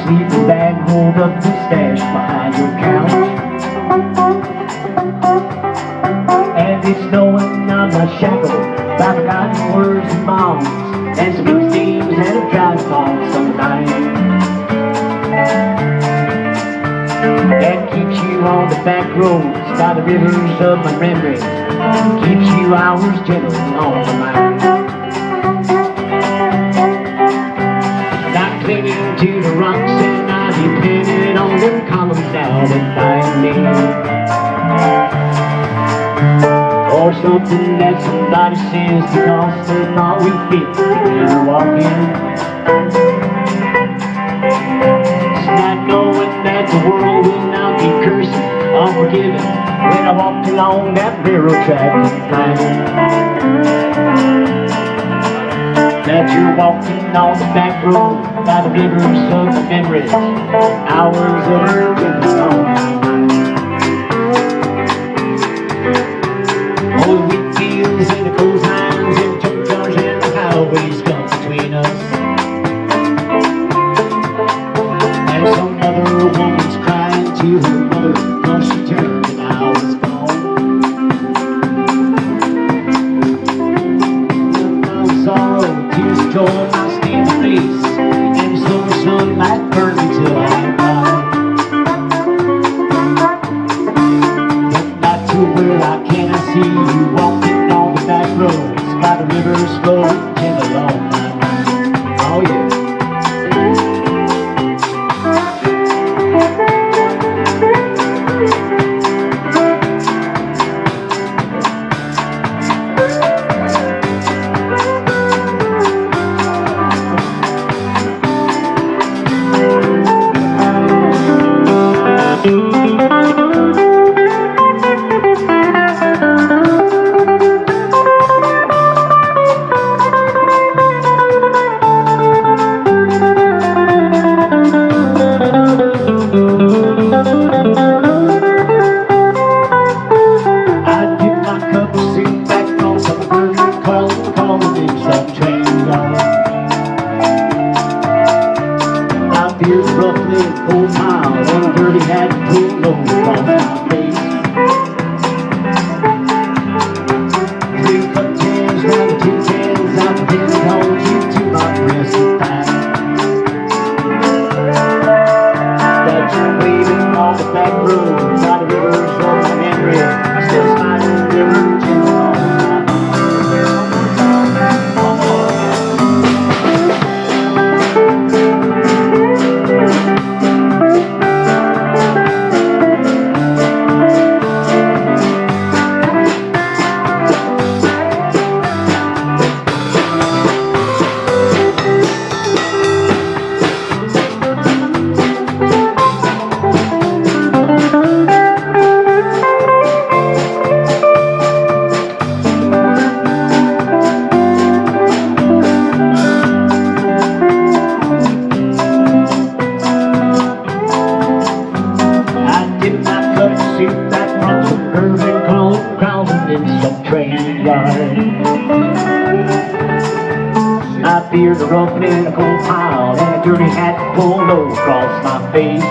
sleeping bag rolled up and stashed behind your couch. And it's knowing I'm not shackled by forgotten words and bombs and some big steams and a dry fall sometimes. That keeps you on the back roads by the rivers of my memory, keeps you hours gentle on the mind. Not clinging to the rocks and I depended on them columns now that find me, or something that somebody says because they thought we fit together walking. It's not knowing that the world will not be cursing, unforgiving when I walked along that railroad track and finding that you're walking on the back road by the rivers of the memories, hours of urgent song. All the wheat fields and the clotheslines and the junkyards and the highways come between us, and some other woman's crying to her mother because she turned and I was gone. My sorrow, tears of joy, my stained face, and the summer sun might burn me till I'm gone. But not to where I cannot see you walking on the back roads by the river's flow gentle on my mind. Oh yeah. Roughly a full mile and a dirty hat pulled low across my face. 3 cup cans round the 2 cans, I pretend to hold you to my breast and thigh. That you're waving on the back road by the rivers of my memory, still smiling river gentle on my back from some urban crawling in some train yard. I fear the roughing in a cold pile and a dirty hat pulled low across my face.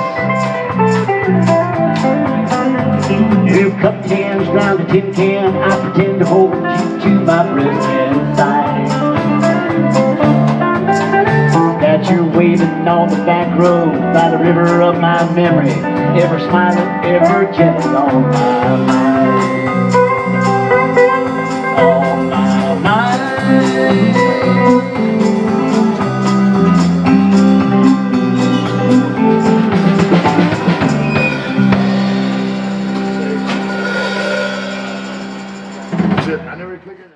2 cup cans round a tin can, I pretend to hold you to my breast and thigh. That you're waving on the back road by the river of my memory, ever smiling, ever gentle on my mind. On my mind. I never clicked it.